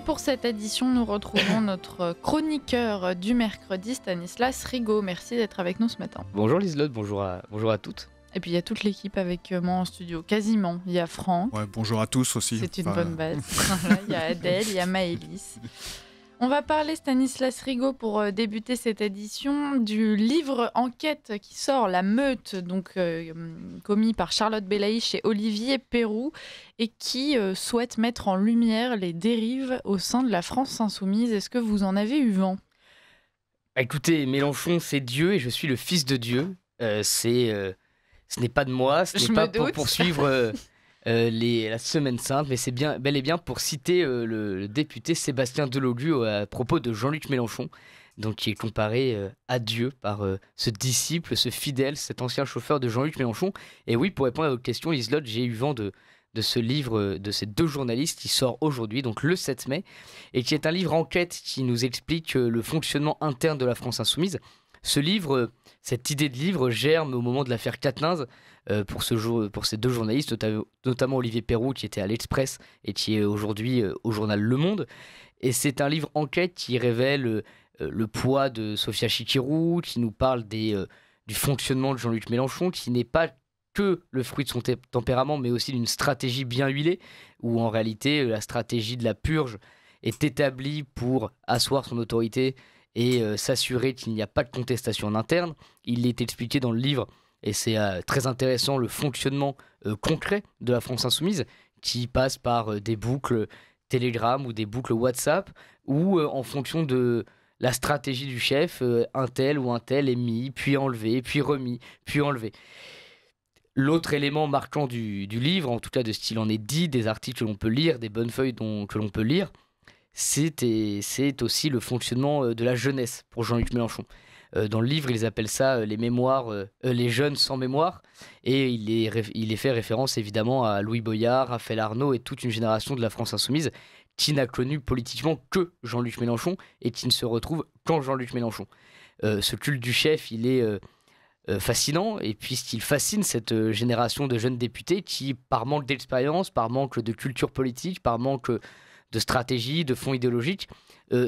pour cette édition, nous retrouvons notre chroniqueur du mercredi, Stanislas Rigaud. Merci d'être avec nous ce matin. Bonjour Liselotte, bonjour à toutes. Et puis il y a toute l'équipe avec moi en studio, quasiment. Il y a Franck. Ouais, bonjour à tous aussi. C'est une bonne base. Voilà, il y a Adèle, il y a Maëlys. On va parler, Stanislas Rigaud, pour débuter cette édition, du livre enquête qui sort, La Meute, donc commis par Charlotte Belaïch chez Olivier Perroux, et qui souhaite mettre en lumière les dérives au sein de la France insoumise. Est-ce que vous en avez eu vent ? Écoutez, Mélenchon, c'est Dieu et je suis le fils de Dieu. Ce n'est pas de moi, ce n'est pas pour poursuivre la Semaine Sainte, mais c'est bel et bien pour citer le député Sébastien Delogu à propos de Jean-Luc Mélenchon, donc qui est comparé à Dieu par ce disciple, ce fidèle, cet ancien chauffeur de Jean-Luc Mélenchon. Et oui, pour répondre à votre question, Liselotte, j'ai eu vent de ce livre de ces deux journalistes qui sort aujourd'hui, donc le 7 mai, et qui est un livre enquête qui nous explique le fonctionnement interne de la France insoumise. Ce livre, cette idée de livre germe au moment de l'affaire Quatennens pour ces deux journalistes, notamment Olivier Perroux qui était à l'Express et qui est aujourd'hui au journal Le Monde. Et c'est un livre enquête qui révèle le poids de Sophia Chikirou, qui nous parle du fonctionnement de Jean-Luc Mélenchon, qui n'est pas que le fruit de son tempérament, mais aussi d'une stratégie bien huilée, où en réalité la stratégie de la purge est établie pour asseoir son autorité et s'assurer qu'il n'y a pas de contestation en interne. Il est expliqué dans le livre, et c'est très intéressant, le fonctionnement concret de la France insoumise, qui passe par des boucles Telegram ou des boucles WhatsApp, où en fonction de la stratégie du chef, un tel ou un tel est mis, puis enlevé, puis remis, puis enlevé. L'autre élément marquant du livre, en tout cas de ce qu'il en est dit, des articles que l'on peut lire, des bonnes feuilles que l'on peut lire, c'est aussi le fonctionnement de la jeunesse pour Jean-Luc Mélenchon. Dans le livre, ils appellent ça les mémoires, les jeunes sans mémoire, et il est fait référence évidemment à Louis Boyard, Raphaël Arnaud et toute une génération de la France insoumise qui n'a connu politiquement que Jean-Luc Mélenchon et qui ne se retrouve qu'en Jean-Luc Mélenchon. Ce culte du chef, il est fascinant, et puisqu'il fascine cette génération de jeunes députés qui, par manque d'expérience, par manque de culture politique, par manque de stratégie, de fond idéologique,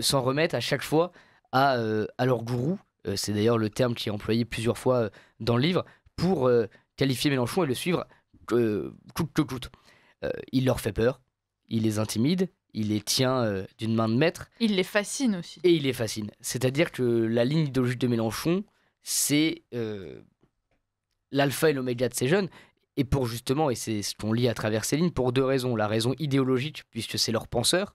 s'en remettent à chaque fois à leur gourou. C'est d'ailleurs le terme qui est employé plusieurs fois dans le livre pour qualifier Mélenchon et le suivre coûte que coûte. Il leur fait peur, il les intimide, il les tient d'une main de maître. Il les fascine aussi. Et il les fascine. C'est-à-dire que la ligne idéologique de Mélenchon, c'est l'alpha et l'oméga de ces jeunes. Et pour justement, et c'est ce qu'on lit à travers ces lignes, pour deux raisons. La raison idéologique, puisque c'est leur penseur,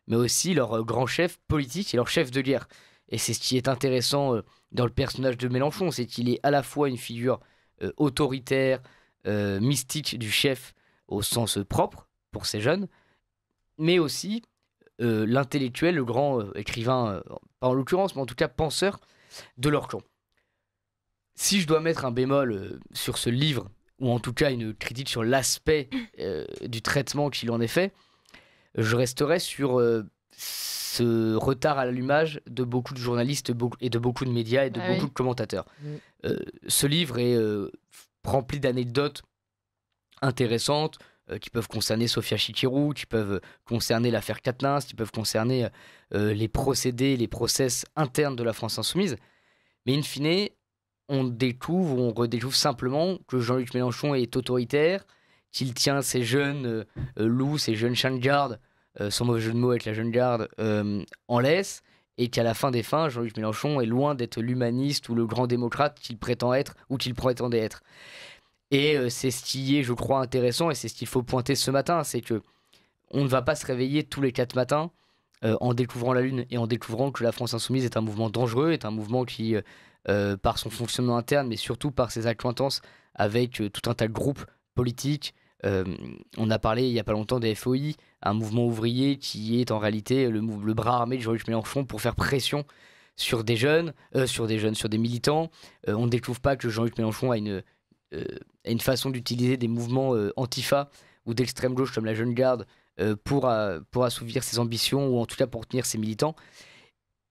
mais aussi leur grand chef politique et leur chef de guerre. Et c'est ce qui est intéressant dans le personnage de Mélenchon, c'est qu'il est à la fois une figure autoritaire, mystique du chef au sens propre pour ces jeunes, mais aussi l'intellectuel, le grand écrivain, pas en l'occurrence, mais en tout cas penseur de leur clan. Si je dois mettre un bémol sur ce livre, ou en tout cas une critique sur l'aspect du traitement qu'il en est fait, je resterai sur ce retard à l'allumage de beaucoup de journalistes et de beaucoup de médias et de beaucoup de commentateurs. Ce livre est rempli d'anecdotes intéressantes qui peuvent concerner Sophia Chikirou, qui peuvent concerner l'affaire Quatennens, qui peuvent concerner les procédés, les process internes de la France insoumise. Mais in fine, on redécouvre simplement que Jean-Luc Mélenchon est autoritaire, qu'il tient ces jeunes loups, ces jeunes chiens de garde, sans mauvais jeu de mots avec la jeune garde, en laisse, et qu'à la fin des fins, Jean-Luc Mélenchon est loin d'être l'humaniste ou le grand démocrate qu'il prétend être ou qu'il prétendait être. Et c'est ce qui est, je crois, intéressant, et c'est ce qu'il faut pointer ce matin, c'est que on ne va pas se réveiller tous les 4 matins en découvrant la Lune et en découvrant que la France insoumise est un mouvement dangereux, est un mouvement qui, par son fonctionnement interne, mais surtout par ses accointances avec tout un tas de groupes politiques. On a parlé il n'y a pas longtemps des FOI, un mouvement ouvrier qui est en réalité le bras armé de Jean-Luc Mélenchon pour faire pression sur des militants. On ne découvre pas que Jean-Luc Mélenchon a une façon d'utiliser des mouvements antifa ou d'extrême gauche comme la Jeune Garde pour assouvir ses ambitions, ou en tout cas pour tenir ses militants.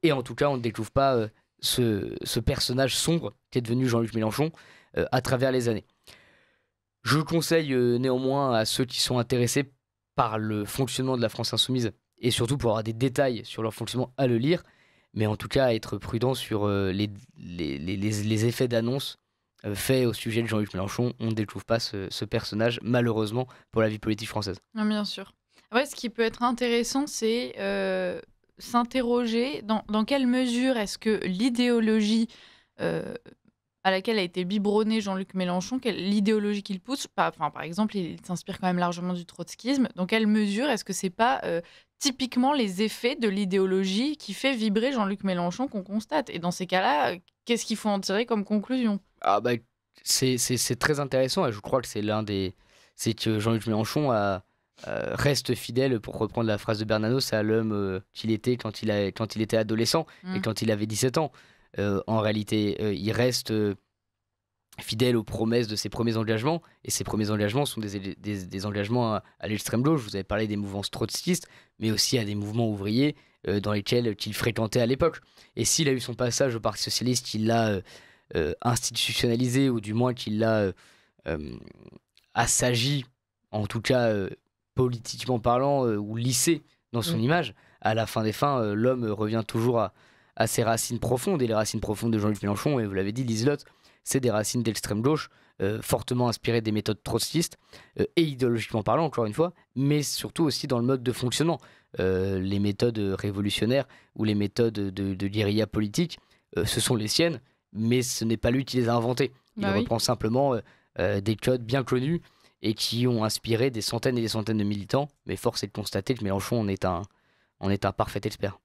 Et en tout cas, on ne découvre pas ce personnage sombre qui est devenu Jean-Luc Mélenchon à travers les années. Je conseille néanmoins à ceux qui sont intéressés par le fonctionnement de la France insoumise et surtout pour avoir des détails sur leur fonctionnement à le lire, mais en tout cas à être prudent sur les effets d'annonce faits au sujet de Jean-Luc Mélenchon. On ne découvre pas ce personnage, malheureusement, pour la vie politique française. Non, bien sûr. Ouais, ce qui peut être intéressant, c'est s'interroger dans quelle mesure est-ce que l'idéologie à laquelle a été biberonné Jean-Luc Mélenchon, l'idéologie qu'il pousse, par exemple, il s'inspire quand même largement du trotskisme, dans quelle mesure est-ce que c'est pas typiquement les effets de l'idéologie qui fait vibrer Jean-Luc Mélenchon qu'on constate? Et dans ces cas-là, qu'est-ce qu'il faut en tirer comme conclusion? Ah bah, c'est très intéressant, et je crois que c'est que Jean-Luc Mélenchon reste fidèle, pour reprendre la phrase de Bernanos, à l'homme qu'il était quand il était adolescent et quand il avait 17 ans. En réalité, il reste fidèle aux promesses de ses premiers engagements, et ses premiers engagements sont des engagements à l'extrême gauche. Vous avez parlé des mouvances trotskistes, mais aussi à des mouvements ouvriers dans lesquels qu'il fréquentait à l'époque. Et s'il a eu son passage au Parti Socialiste, qu'il l'a institutionnalisé, ou du moins qu'il l'a assagi, en tout cas politiquement parlant, ou lissé dans son image, à la fin des fins, l'homme revient toujours à ses racines profondes. Et les racines profondes de Jean-Luc Mélenchon, et vous l'avez dit, Liselotte, c'est des racines d'extrême gauche, fortement inspirées des méthodes trotskistes, et idéologiquement parlant, encore une fois, mais surtout aussi dans le mode de fonctionnement. Les méthodes révolutionnaires ou les méthodes de guérilla politique, ce sont les siennes, mais ce n'est pas lui qui les a inventées. Il reprend simplement des codes bien connus et qui ont inspiré des centaines et des centaines de militants, mais force est de constater que Mélenchon en est un parfait expert.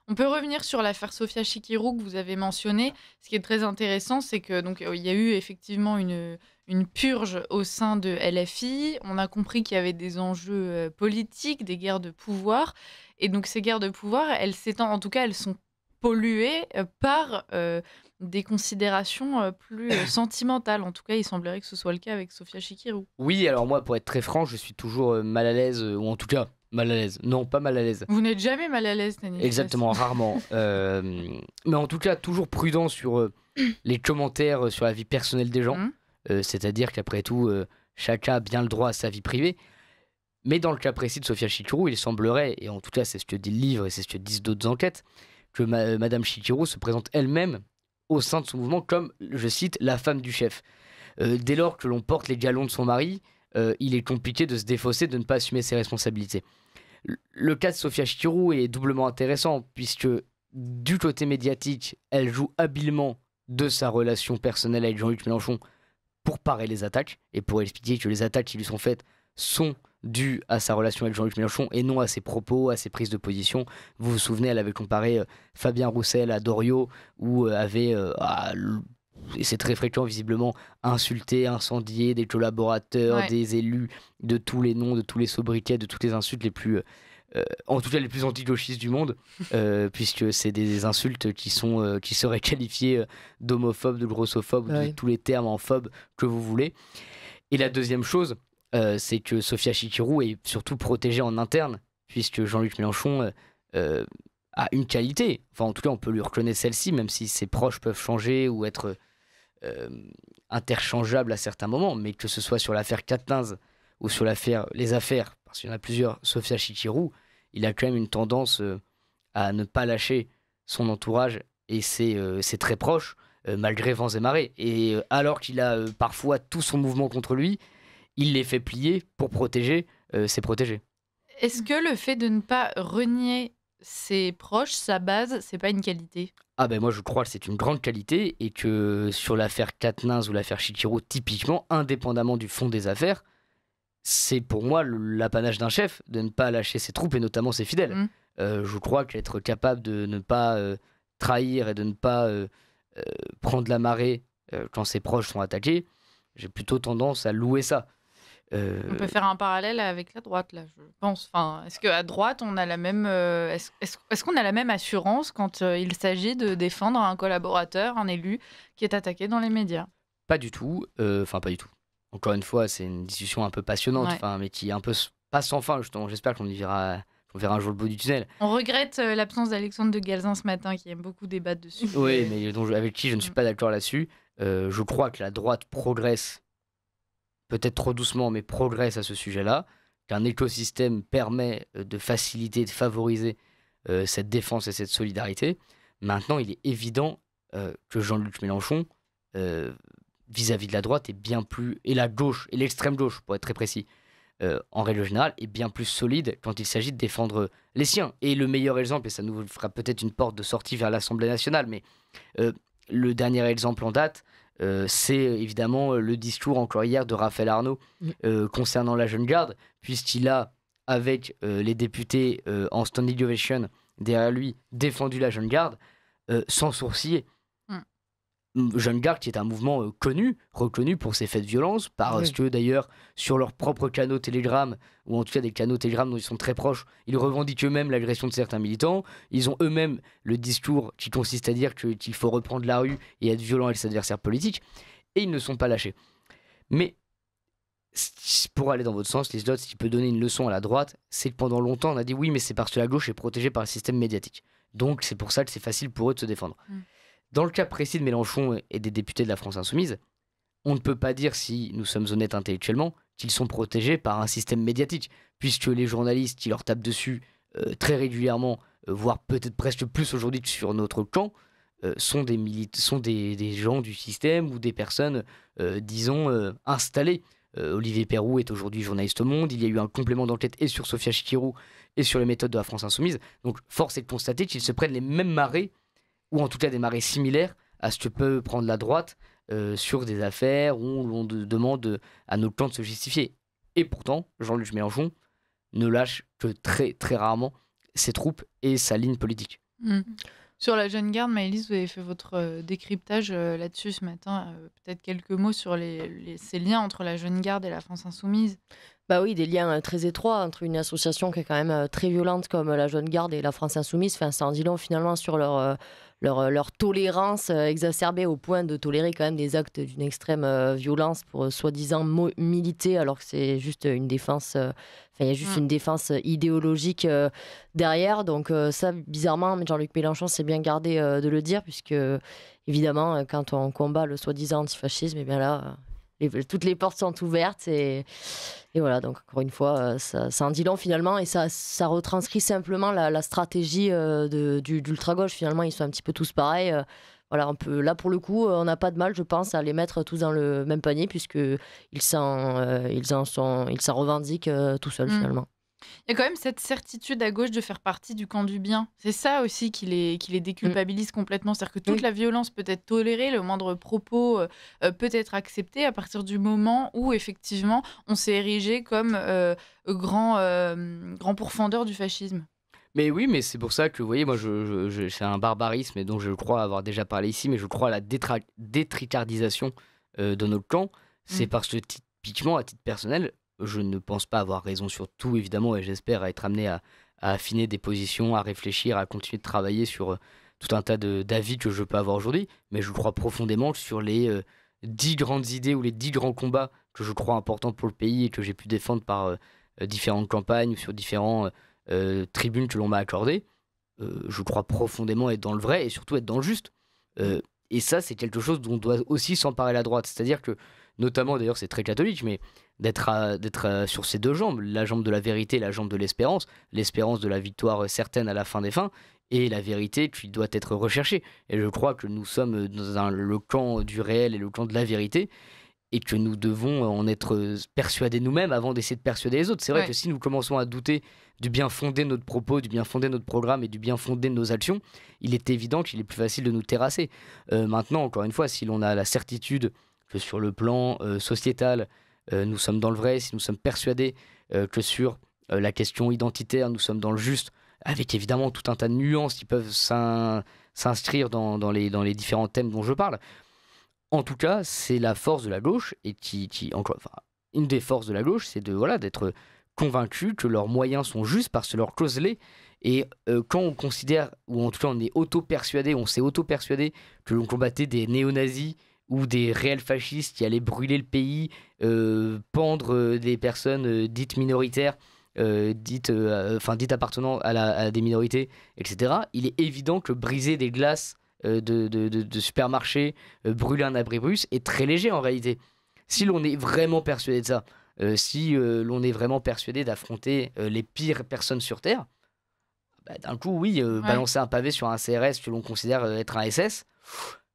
On peut revenir sur l'affaire Sophia Chikirou que vous avez mentionnée. Ce qui est très intéressant, c'est que il y a eu effectivement une purge au sein de LFI. On a compris qu'il y avait des enjeux politiques, des guerres de pouvoir. Et donc ces guerres de pouvoir, elles s'étendent, en tout cas, elles sont polluées par des considérations plus sentimentales. En tout cas, il semblerait que ce soit le cas avec Sophia Chikirou. Oui, alors moi, pour être très franc, je suis toujours mal à l'aise, ou en tout cas mal à l'aise. Non, pas mal à l'aise. Vous n'êtes jamais mal à l'aise, Stanislas. Exactement, rarement. Mais en tout cas, toujours prudent sur les commentaires sur la vie personnelle des gens. C'est-à-dire qu'après tout, chacun a bien le droit à sa vie privée. Mais dans le cas précis de Sophia Chikirou, il semblerait, et en tout cas c'est ce que dit le livre et c'est ce que disent d'autres enquêtes, que Madame Chikirou se présente elle-même au sein de son mouvement comme, je cite, la femme du chef. Dès lors que l'on porte les galons de son mari, il est compliqué de se défausser, de ne pas assumer ses responsabilités. Le cas de Sophia Chikirou est doublement intéressant, puisque du côté médiatique, elle joue habilement de sa relation personnelle avec Jean-Luc Mélenchon pour parer les attaques, et pour expliquer que les attaques qui lui sont faites sont dues à sa relation avec Jean-Luc Mélenchon et non à ses propos, à ses prises de position. Vous vous souvenez, elle avait comparé Fabien Roussel à Doriot, ou avait, et c'est très fréquent visiblement, insulté, incendié des collaborateurs, des élus, de tous les noms, de tous les sobriquets, de toutes les insultes les plus... en tout cas les plus anti-gauchistes du monde, puisque c'est des insultes qui seraient qualifiées d'homophobes, de grossophobes, de tous les termes en phobes que vous voulez. Et la deuxième chose, c'est que Sophia Chikirou est surtout protégée en interne, puisque Jean-Luc Mélenchon a une qualité, enfin en tout cas on peut lui reconnaître celle-ci, même si ses proches peuvent changer ou être interchangeables à certains moments, mais que ce soit sur l'affaire Quatennens ou sur les affaires, parce qu'il y en a plusieurs, Sophia Chikirou, il a quand même une tendance à ne pas lâcher son entourage et ses très proches, malgré vents et marées. Et alors qu'il a parfois tout son mouvement contre lui, il les fait plier pour protéger ses protégés. Est-ce que le fait de ne pas renier ses proches, sa base, c'est pas une qualité? Ah ben moi je crois que c'est une grande qualité, et que sur l'affaire Quatennens ou l'affaire Chikirou, typiquement, indépendamment du fond des affaires, c'est pour moi l'apanage d'un chef de ne pas lâcher ses troupes et notamment ses fidèles. Je crois qu'être capable de ne pas trahir et de ne pas prendre la marée quand ses proches sont attaqués, j'ai plutôt tendance à louer ça. On peut faire un parallèle avec la droite, là, je pense. Enfin, est-ce qu'à droite, on a la même, est-ce qu'on a la même assurance quand il s'agit de défendre un collaborateur, un élu qui est attaqué dans les médias? Pas du tout. Enfin, pas du tout. Encore une fois, c'est une discussion un peu passionnante, mais qui est un peu pas sans fin, justement. J'espère qu'on verra un jour le bout du tunnel. On regrette l'absence d'Alexandre de Galzin ce matin, qui aime beaucoup débattre dessus. Oui, mais avec qui je ne suis pas d'accord là-dessus. Je crois que la droite progresse, peut-être trop doucement, mais progresse à ce sujet-là, qu'un écosystème permet de faciliter, de favoriser cette défense et cette solidarité. Maintenant, il est évident que Jean-Luc Mélenchon, vis-à-vis de la droite, est bien plus, et la gauche, et l'extrême gauche, pour être très précis, en règle générale, est bien plus solide quand il s'agit de défendre les siens. Et le meilleur exemple, et ça nous fera peut-être une porte de sortie vers l'Assemblée nationale, mais le dernier exemple en date, c'est évidemment le discours encore hier de Raphaël Arnaud concernant la jeune garde, puisqu'il a, avec les députés en standing ovation derrière lui, défendu la jeune garde sans sourciller. Jeune Garde qui est un mouvement reconnu pour ses faits de violence, parce que d'ailleurs sur leurs propres canaux Telegram, ou en tout cas des canaux Telegram dont ils sont très proches, ils revendiquent eux-mêmes l'agression de certains militants. Ils ont eux-mêmes le discours qui consiste à dire qu'il faut reprendre la rue et être violent avec ses adversaires politiques, et ils ne sont pas lâchés. Mais pour aller dans votre sens, les autres, ce qui peut donner une leçon à la droite, c'est que pendant longtemps on a dit oui, mais c'est parce que la gauche est protégée par le système médiatique, donc c'est pour ça que c'est facile pour eux de se défendre. Dans le cas précis de Mélenchon et des députés de la France Insoumise, on ne peut pas dire, si nous sommes honnêtes intellectuellement, qu'ils sont protégés par un système médiatique, puisque les journalistes qui leur tapent dessus très régulièrement, voire peut-être presque plus aujourd'hui que sur notre camp, sont des gens du système ou des personnes, disons, installées. Olivier Perroux est aujourd'hui journaliste au Monde, il y a eu un complément d'enquête et sur Sophia Chikirou et sur les méthodes de la France Insoumise, donc force est de constater qu'ils se prennent les mêmes marées, ou en tout cas des marées similaires à ce que peut prendre la droite sur des affaires où l'on demande à nos camps de se justifier. Et pourtant, Jean-Luc Mélenchon ne lâche que très très rarement ses troupes et sa ligne politique. Sur la jeune garde, Maëlys, vous avez fait votre décryptage là-dessus ce matin. Peut-être quelques mots sur ces liens entre la jeune garde et la France Insoumise. Bah oui, des liens très étroits entre une association qui est quand même très violente comme la Jeune Garde et la France Insoumise. Enfin, ça en dit long finalement sur leur tolérance exacerbée au point de tolérer quand même des actes d'une extrême violence pour soi-disant militer, alors que c'est juste une défense. Il y a juste une défense idéologique derrière. Donc ça, bizarrement, Jean-Luc Mélenchon s'est bien gardé de le dire, puisque évidemment, quand on combat le soi-disant antifascisme, et bien là, toutes les portes sont ouvertes et voilà, donc encore une fois, ça en dit long finalement, et ça retranscrit simplement la stratégie d'ultra-gauche. Finalement, ils sont un petit peu tous pareils. Voilà, là pour le coup, on n'a pas de mal, je pense, à les mettre tous dans le même panier, puisqu'ils s'en revendiquent tout seuls finalement. Il y a quand même cette certitude à gauche de faire partie du camp du bien. C'est ça aussi qui les déculpabilise complètement. C'est-à-dire que toute la violence peut être tolérée, le moindre propos peut être accepté à partir du moment où, effectivement, on s'est érigé comme grand pourfendeur du fascisme. Mais oui, mais c'est pour ça que, vous voyez, moi, c'est un barbarisme dont je crois avoir déjà parlé ici, mais je crois à la détricardisation de notre camp. C'est parce que, typiquement, à titre personnel, je ne pense pas avoir raison sur tout, évidemment, et j'espère être amené à affiner des positions, à réfléchir, à continuer de travailler sur tout un tas d'avis que je peux avoir aujourd'hui. Mais je crois profondément que sur les 10 grandes idées ou les 10 grands combats que je crois importants pour le pays et que j'ai pu défendre par différentes campagnes ou sur différentes tribunes que l'on m'a accordées, je crois profondément être dans le vrai et surtout être dans le juste. Et ça, c'est quelque chose dont doit aussi s'emparer la droite. C'est-à-dire que, notamment, d'ailleurs, c'est très catholique, mais d'être sur ces deux jambes, la jambe de la vérité et la jambe de l'espérance de la victoire certaine à la fin des fins, et la vérité qui doit être recherchée. Et je crois que nous sommes dans le camp du réel et le camp de la vérité, et que nous devons en être persuadés nous-mêmes avant d'essayer de persuader les autres. C'est vrai que si nous commençons à douter du bien fondé de notre propos, du bien fondé de notre programme et du bien fondé de nos actions, il est évident qu'il est plus facile de nous terrasser. Maintenant, encore une fois, si l'on a la certitude que sur le plan sociétal, nous sommes dans le vrai, si nous sommes persuadés que sur la question identitaire, nous sommes dans le juste, avec évidemment tout un tas de nuances qui peuvent s'inscrire dans les différents thèmes dont je parle. En tout cas, c'est la force de la gauche, et une des forces de la gauche, c'est d'être convaincu que leurs moyens sont justes parce que leur cause l'est. Et quand on considère, ou en tout cas on s'est auto-persuadé que l'on combattait des néo-nazis ou des réels fascistes qui allaient brûler le pays, pendre des personnes dites minoritaires, dites appartenant à des minorités, etc. Il est évident que briser des glaces de supermarché, brûler un abri russe est très léger en réalité. Si l'on est vraiment persuadé de ça, si l'on est vraiment persuadé d'affronter les pires personnes sur Terre, d'un coup, oui, balancer un pavé sur un CRS que l'on considère être un SS,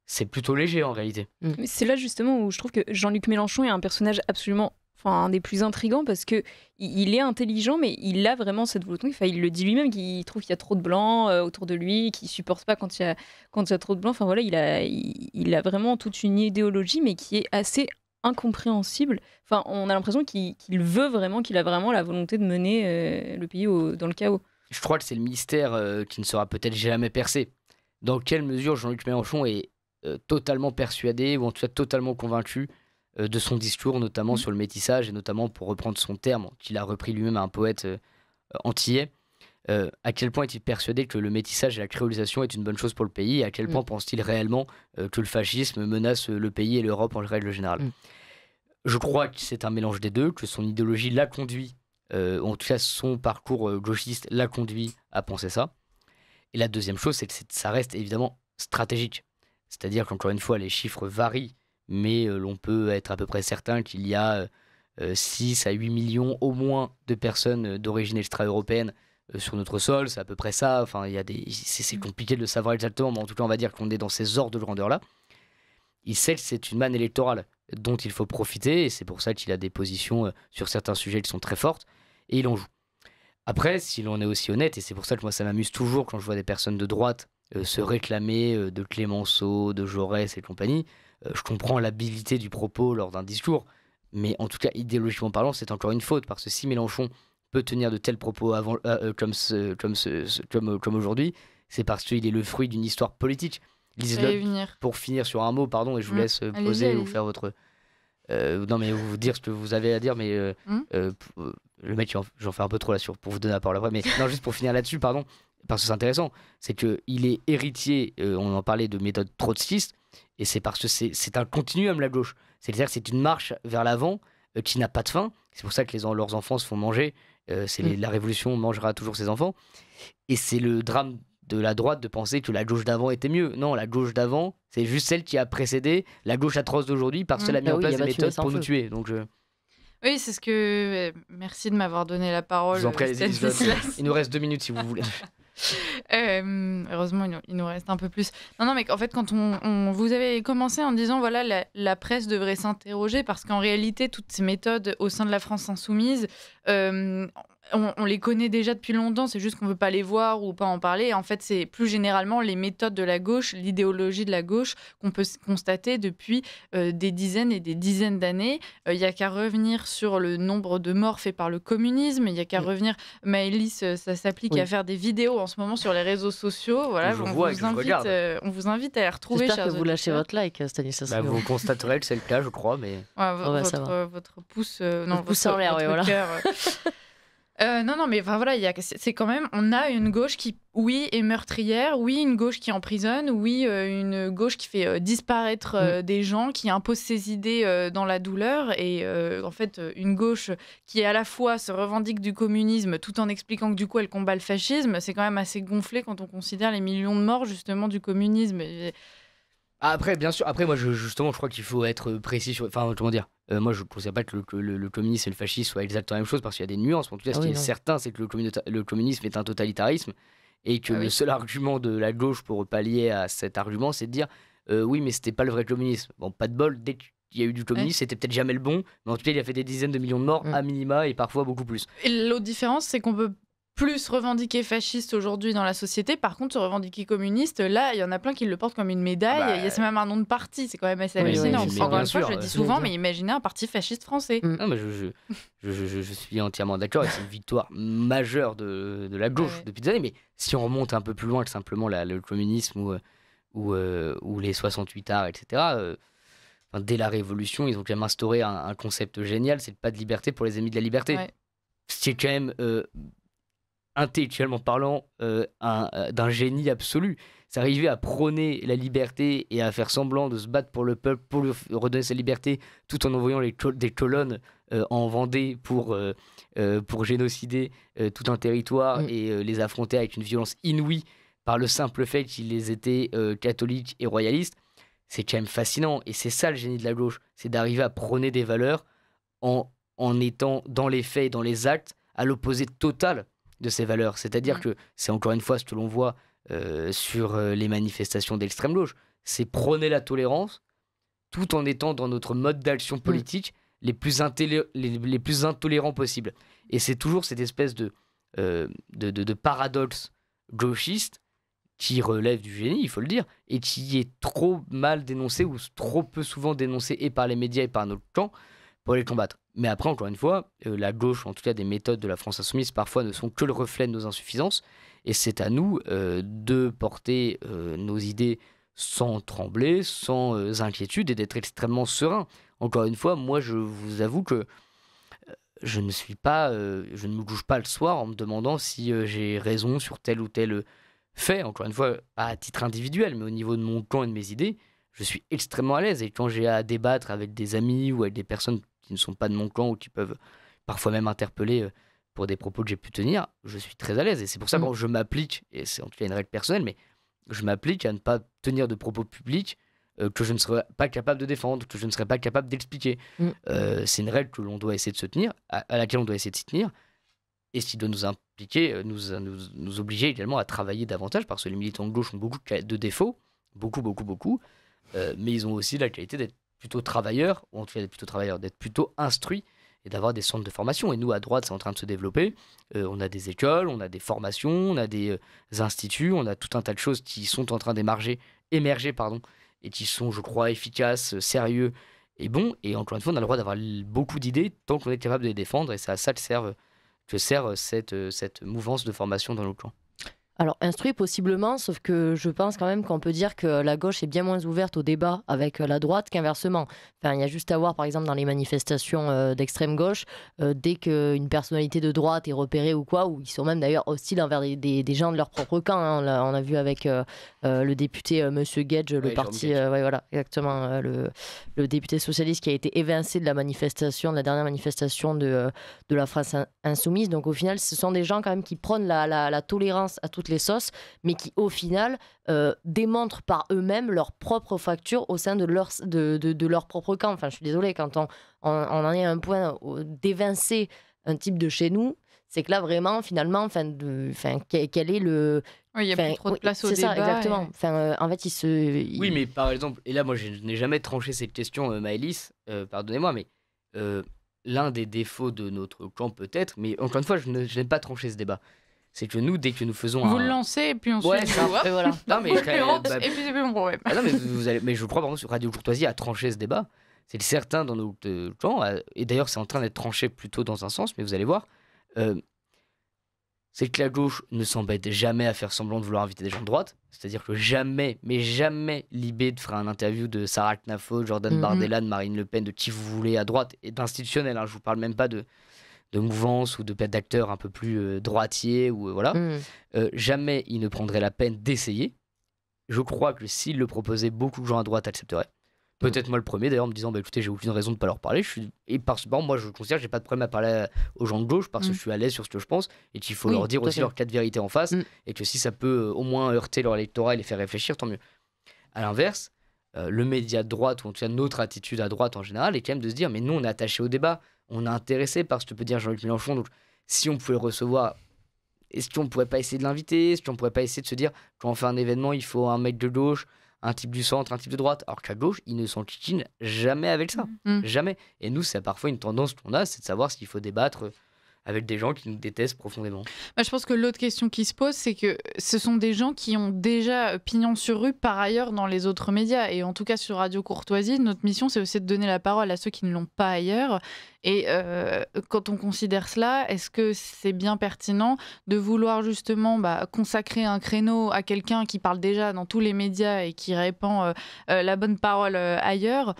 c'est plutôt léger en réalité. Mais c'est là justement où je trouve que Jean-Luc Mélenchon est un personnage absolument, un des plus intrigants, parce que il est intelligent, mais il a vraiment cette volonté. Il le dit lui-même qu'il trouve qu'il y a trop de blancs autour de lui, qu'il supporte pas quand il y a trop de blancs. Enfin voilà, il a vraiment toute une idéologie, mais qui est assez incompréhensible. On a l'impression qu'il veut vraiment, qu'il a vraiment la volonté de mener le pays dans le chaos. Je crois que c'est le mystère qui ne sera peut-être jamais percé. Dans quelle mesure Jean-Luc Mélenchon est totalement persuadé, ou en tout cas totalement convaincu de son discours, notamment sur le métissage, et notamment, pour reprendre son terme, qu'il a repris lui-même à un poète antillais, à quel point est-il persuadé que le métissage et la créolisation est une bonne chose pour le pays, et à quel point pense-t-il réellement que le fascisme menace le pays et l'Europe en règle générale. Je crois que c'est un mélange des deux, que son idéologie l'a conduit, en tout cas son parcours gauchiste l'a conduit à penser ça. Et la deuxième chose, c'est que ça reste évidemment stratégique. C'est-à-dire qu'encore une fois, les chiffres varient, mais l'on peut être à peu près certain qu'il y a 6 à 8 millions au moins de personnes d'origine extra-européenne sur notre sol. C'est à peu près ça. C'est compliqué de le savoir exactement, mais en tout cas, on va dire qu'on est dans ces ordres de grandeur-là. Il sait que c'est une manne électorale dont il faut profiter, et c'est pour ça qu'il a des positions sur certains sujets qui sont très fortes, et il en joue. Après, si l'on est aussi honnête, et c'est pour ça que moi ça m'amuse toujours quand je vois des personnes de droite se réclamer de Clémenceau, de Jaurès et compagnie, je comprends l'habilité du propos lors d'un discours, mais en tout cas, idéologiquement parlant, c'est encore une faute, parce que si Mélenchon peut tenir de tels propos comme aujourd'hui, c'est parce qu'il est le fruit d'une histoire politique. Pour finir sur un mot, pardon, et je vous laisse poser ou faire votre... non, mais vous dire ce que vous avez à dire, mais le mec, j'en fais un peu trop là pour vous donner la parole après, mais non, juste pour finir là-dessus, pardon, parce que c'est intéressant, c'est qu'il est héritier, on en parlait de méthode trotskiste, et c'est parce que c'est un continuum, la gauche. C'est-à-dire que c'est une marche vers l'avant qui n'a pas de fin. C'est pour ça que leurs enfants se font manger. La révolution mangera toujours ses enfants. Et c'est le drame de la droite de penser que la gauche d'avant était mieux. Non, la gauche d'avant, c'est juste celle qui a précédé la gauche atroce d'aujourd'hui, parce qu'elle a mis en place des méthodes pour nous tuer. Donc Oui, c'est ce que... Merci de m'avoir donné la parole. Je vous en prie, il nous reste 2 minutes si vous voulez. Heureusement, il nous reste un peu plus. Non, mais en fait, quand vous avez commencé en disant voilà, la presse devrait s'interroger, parce qu'en réalité, toutes ces méthodes au sein de la France insoumise, on les connaît déjà depuis longtemps, c'est juste qu'on ne veut pas les voir ou pas en parler. En fait, c'est plus généralement les méthodes de la gauche, l'idéologie de la gauche qu'on peut constater depuis des dizaines et des dizaines d'années. Il n'y a qu'à revenir sur le nombre de morts faits par le communisme. Il n'y a qu'à revenir, Maëlys, ça s'applique à faire des vidéos en ce moment sur les réseaux sociaux. Voilà, on vous invite à les retrouver. J'espère que vous lâchez votre like, Stanislas. Vous constaterez que c'est le cas, je crois. Mais... votre pouce, pouce en l'air, voilà. Non, mais voilà, c'est quand même, on a une gauche qui, oui, est meurtrière, oui, une gauche qui emprisonne, oui, une gauche qui fait disparaître des gens, qui impose ses idées dans la douleur, et en fait, une gauche qui à la fois se revendique du communisme tout en expliquant que du coup elle combat le fascisme, c'est quand même assez gonflé quand on considère les millions de morts justement du communisme. Après, bien sûr, moi je crois qu'il faut être précis sur. Enfin, comment dire, moi je ne considère pas que le communisme et le fascisme soient exactement la même chose, parce qu'il y a des nuances. En tout cas, ce qui est certain, c'est que le communisme est un totalitarisme, et que le seul argument de la gauche pour pallier à cet argument, c'est de dire oui, mais c'était pas le vrai communisme. Bon, pas de bol, dès qu'il y a eu du communisme, c'était peut-être jamais le bon, mais en tout cas, il a fait des dizaines de millions de morts à minima, et parfois beaucoup plus. Et l'autre différence, c'est qu'on peut plus revendiquer fasciste aujourd'hui dans la société. Par contre, se revendiquer communiste, là, il y en a plein qui le portent comme une médaille. C'est même un nom de parti. C'est quand même assez hallucinant. Encore une fois, je le dis souvent, mais imaginez un parti fasciste français. Non, mais je suis entièrement d'accord. Et c'est une victoire majeure de la gauche depuis des années. Mais si on remonte un peu plus loin que simplement le communisme ou les 68 arts, etc., dès la Révolution, ils ont quand même instauré un concept génial, c'est le pas de liberté pour les ennemis de la liberté. C'est quand même... intellectuellement parlant, d'un génie absolu. C'est arriver à prôner la liberté et à faire semblant de se battre pour le peuple, pour lui redonner sa liberté, tout en envoyant des colonnes en Vendée pour génocider tout un territoire et les affronter avec une violence inouïe par le simple fait qu'ils étaient catholiques et royalistes. C'est quand même fascinant. Et c'est ça le génie de la gauche, c'est d'arriver à prôner des valeurs en en étant dans les faits et dans les actes à l'opposé total de ces valeurs. C'est-à-dire que c'est encore une fois ce que l'on voit sur les manifestations d'extrême gauche. C'est prôner la tolérance tout en étant dans notre mode d'action politique les plus intolérants possibles. Et c'est toujours cette espèce de paradoxe gauchiste qui relève du génie, il faut le dire, et qui est trop mal dénoncé ou trop peu souvent dénoncé et par les médias et par notre camp pour les combattre. Mais après, encore une fois, la gauche, en tout cas des méthodes de la France insoumise, parfois ne sont que le reflet de nos insuffisances, et c'est à nous de porter nos idées sans trembler, sans inquiétude, et d'être extrêmement serein. Encore une fois, moi, je vous avoue que je ne me couche pas le soir en me demandant si j'ai raison sur tel ou tel fait. Encore une fois, pas à titre individuel, mais au niveau de mon camp et de mes idées, je suis extrêmement à l'aise. Et quand j'ai à débattre avec des amis ou avec des personnes qui ne sont pas de mon camp ou qui peuvent parfois même interpeller pour des propos que j'ai pu tenir, je suis très à l'aise. Et c'est pour ça que je m'applique, et c'est en tout cas une règle personnelle, mais je m'applique à ne pas tenir de propos publics que je ne serais pas capable de défendre, que je ne serais pas capable d'expliquer. C'est une règle que l'on doit essayer de se tenir, à laquelle on doit essayer de s'y tenir, et ce qui doit nous impliquer, nous obliger également à travailler davantage, parce que les militants de gauche ont beaucoup de défauts, beaucoup, mais ils ont aussi la qualité d'être plutôt travailleurs, ou en tout cas d'être plutôt instruits, et d'avoir des centres de formation. Et nous, à droite, c'est en train de se développer. On a des écoles, on a des formations, on a des instituts, on a tout un tas de choses qui sont en train d'émerger, et qui sont, je crois, efficaces, sérieux et bons. Et encore une fois, on a le droit d'avoir beaucoup d'idées tant qu'on est capable de les défendre. Et c'est à ça que sert cette mouvance de formation dans nos camps. Alors, instruit possiblement, sauf que je pense quand même qu'on peut dire que la gauche est bien moins ouverte au débat avec la droite qu'inversement. Enfin, il y a juste à voir, par exemple, dans les manifestations d'extrême gauche, dès qu'une personnalité de droite est repérée ou quoi, ou ils sont même d'ailleurs hostiles envers des gens de leur propre camp. Hein. On a vu avec le député Monsieur Gage, le parti, voilà, exactement, le député socialiste qui a été évincé de la dernière manifestation de la France insoumise. Donc, au final, ce sont des gens quand même qui prônent la tolérance à toutes les sauces, mais qui au final démontrent par eux-mêmes leur propre fracture au sein de leur propre camp. Enfin, je suis désolée, quand on en est à un point d'évincer un type de chez nous, c'est que là vraiment, finalement, quel est le... Oui, il n'y a plus trop de place au débat. C'est ça, exactement. En fait, Oui, mais par exemple, et là, moi, je n'ai jamais tranché cette question, Maëlys, pardonnez-moi, mais l'un des défauts de notre camp, peut-être, mais encore une fois, je n'ai pas tranché ce débat. C'est que nous, dès que nous faisons vous le lancez et puis ensuite et voilà. Non, mais et puis c'est plus mon problème. Ah non, mais je crois, par exemple, sur Radio Courtoisie a tranché ce débat. C'est certains dans notre camp, et d'ailleurs c'est en train d'être tranché plutôt dans un sens, mais vous allez voir, c'est que la gauche ne s'embête jamais à faire semblant de vouloir inviter des gens de droite. C'est-à-dire que jamais, mais jamais, Libé fera un interview de Sarah Knafo, Jordan Bardella, de Marine Le Pen, de qui vous voulez à droite, et d'institutionnel. Je vous parle même pas de mouvance ou d'acteurs un peu plus droitiers ou voilà. Jamais il ne prendrait la peine d'essayer. Je crois que s'il le proposait, beaucoup de gens à droite accepteraient. Peut-être moi le premier d'ailleurs, en me disant écoutez, j'ai aucune raison de ne pas leur parler. Moi je considère que j'ai pas de problème à parler aux gens de gauche parce que je suis à l'aise sur ce que je pense et qu'il faut leur dire aussi leur cas de vérité en face et que si ça peut au moins heurter leur électorat et les faire réfléchir, tant mieux. À l'inverse, le média de droite, ou en tout cas notre attitude à droite en général, est quand même de se dire mais nous on est attaché au débat, on est intéressé par ce que peut dire Jean-Luc Mélenchon, donc si on pouvait le recevoir, est-ce qu'on pourrait pas essayer de l'inviter, est-ce qu'on pourrait pas essayer de se dire quand on fait un événement il faut un mec de gauche, un type du centre, un type de droite, alors qu'à gauche ils ne s'enquiquinent jamais avec ça, jamais. Et nous c'est parfois une tendance qu'on a, c'est de savoir s'il faut débattre avec des gens qui nous détestent profondément. Je pense que l'autre question qui se pose, c'est que ce sont des gens qui ont déjà pignon sur rue par ailleurs dans les autres médias. Et en tout cas, sur Radio Courtoisie, notre mission, c'est aussi de donner la parole à ceux qui ne l'ont pas ailleurs. Et quand on considère cela, est-ce que c'est bien pertinent de vouloir justement consacrer un créneau à quelqu'un qui parle déjà dans tous les médias et qui répand la bonne parole ailleurs?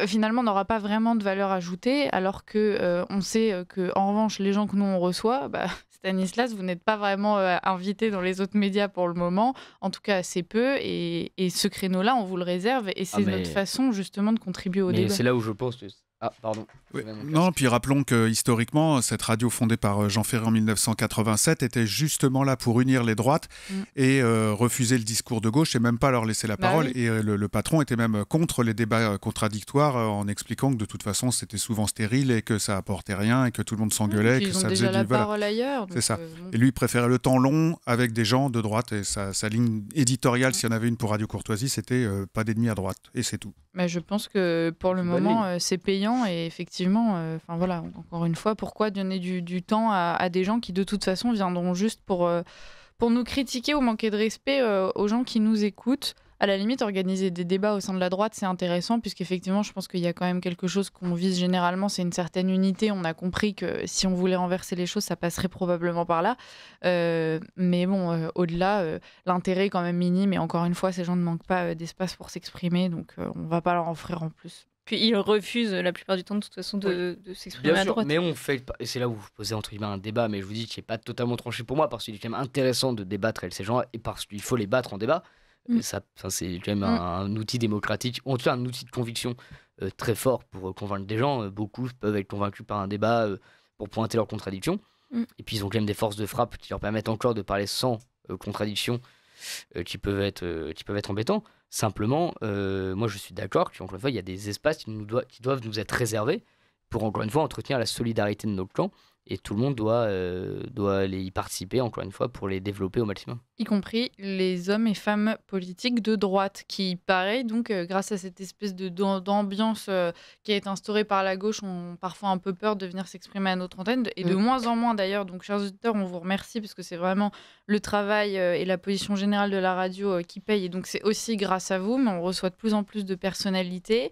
Finalement, on n'aura pas vraiment de valeur ajoutée, alors qu'on sait qu'en revanche, les gens que nous on reçoit, Stanislas, vous n'êtes pas vraiment invité dans les autres médias pour le moment, en tout cas assez peu, et ce créneau-là, on vous le réserve, et c'est notre façon justement de contribuer au débat. C'est là où je pense que Ah, pardon. Oui. Non, puis rappelons que historiquement, cette radio fondée par Jean Ferré en 1987 était justement là pour unir les droites et refuser le discours de gauche et même pas leur laisser la parole. Oui. Et le patron était même contre les débats contradictoires en expliquant que de toute façon c'était souvent stérile et que ça apportait rien et que tout le monde s'engueulait. Que ça faisait déjà la parole ailleurs. C'est ça. Et lui, il préférait le temps long avec des gens de droite et sa ligne éditoriale, s'il y en avait une pour Radio Courtoisie, c'était pas d'ennemis à droite et c'est tout. Mais je pense que pour le moment, c'est payant et effectivement, voilà, encore une fois, pourquoi donner du temps à des gens qui de toute façon viendront juste pour nous critiquer ou manquer de respect aux gens qui nous écoutent. À la limite, organiser des débats au sein de la droite, c'est intéressant puisqu'effectivement, je pense qu'il y a quand même quelque chose qu'on vise généralement, c'est une certaine unité. On a compris que si on voulait renverser les choses, ça passerait probablement par là. Mais bon, au-delà, l'intérêt est quand même minime et encore une fois, ces gens ne manquent pas d'espace pour s'exprimer, donc on ne va pas leur offrir en plus. Puis ils refusent la plupart du temps de toute façon de s'exprimer à droite. Mais on fait, et c'est là où vous posez entre guillemets un débat, mais je vous dis qu'il n'est pas totalement tranché pour moi parce qu'il est quand même intéressant de débattre avec ces gens et parce qu'il faut les battre en débat. Ça, c'est quand même un outil démocratique, en tout cas un outil de conviction très fort pour convaincre des gens. Beaucoup peuvent être convaincus par un débat pour pointer leurs contradictions. Et puis ils ont quand même des forces de frappe qui leur permettent encore de parler sans contradictions qui peuvent être embêtants. Simplement, moi je suis d'accord qu'encore une fois, il y a des espaces qui doivent nous être réservés pour encore une fois entretenir la solidarité de nos clans. Et tout le monde doit y participer, encore une fois, pour les développer au maximum. Y compris les hommes et femmes politiques de droite, qui, pareil, donc, grâce à cette espèce d'ambiance qui a été instaurée par la gauche, ont parfois un peu peur de venir s'exprimer à notre antenne, et de moins en moins d'ailleurs. Donc, chers auditeurs, on vous remercie, parce que c'est vraiment le travail et la position générale de la radio qui paye. Et donc, c'est aussi grâce à vous, mais on reçoit de plus en plus de personnalités.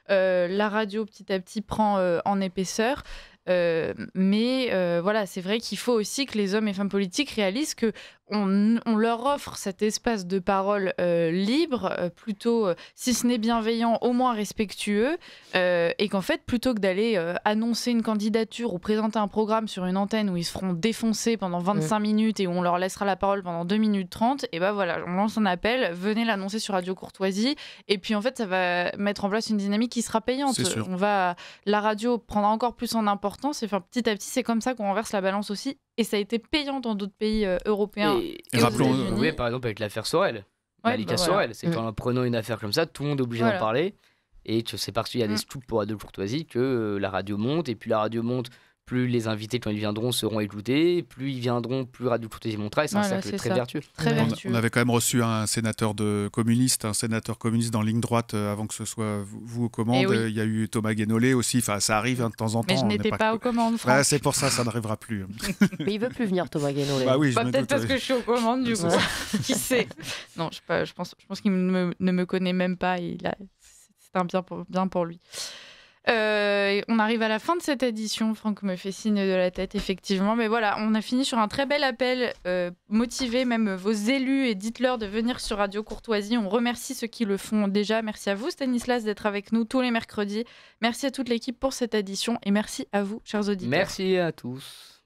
La radio, petit à petit, prend en épaisseur. Mais voilà, c'est vrai qu'il faut aussi que les hommes et femmes politiques réalisent qu'on leur offre cet espace de parole libre, plutôt, si ce n'est bienveillant, au moins respectueux, et qu'en fait, plutôt que d'aller annoncer une candidature ou présenter un programme sur une antenne où ils se feront défoncer pendant 25 minutes et où on leur laissera la parole pendant 2 minutes 30, et ben voilà, on lance un appel, venez l'annoncer sur Radio Courtoisie, et puis en fait, ça va mettre en place une dynamique qui sera payante. La radio prendra encore plus en importance. Et enfin, petit à petit, c'est comme ça qu'on renverse la balance aussi. Et ça a été payant dans d'autres pays européens. Et rappelons, oui, par exemple, avec l'affaire Sorel. Malika Sorel, c'est qu'en prenant une affaire comme ça, tout le monde est obligé d'en parler. Et c'est parce qu'il y a des scoops pour Radio Courtoisie que la radio monte. Et puis la radio monte, plus les invités, quand ils viendront, seront écoutés. Plus ils viendront, plus Radio Courtoisie montera. Et c'est un cercle très vertueux. On avait quand même reçu un sénateur communiste dans Ligne Droite avant que ce soit vous aux commandes. Il y a eu Thomas Guénolé aussi. Enfin, ça arrive de temps en temps. Mais je n'étais pas aux commandes, Franck. C'est pour ça n'arrivera plus. Mais il veut plus venir, Thomas Guénolé. Bah oui, peut-être parce que je suis aux commandes, du coup. Qui sait? Non, je pense qu'il ne me connaît même pas. C'est un bien pour lui. On arrive à la fin de cette édition. Franck me fait signe de la tête, effectivement. Mais voilà, on a fini sur un très bel appel. Motivez même vos élus et dites-leur de venir sur Radio Courtoisie. On remercie ceux qui le font déjà. Merci à vous, Stanislas, d'être avec nous tous les mercredis. Merci à toute l'équipe pour cette édition. Et merci à vous, chers auditeurs. Merci à tous.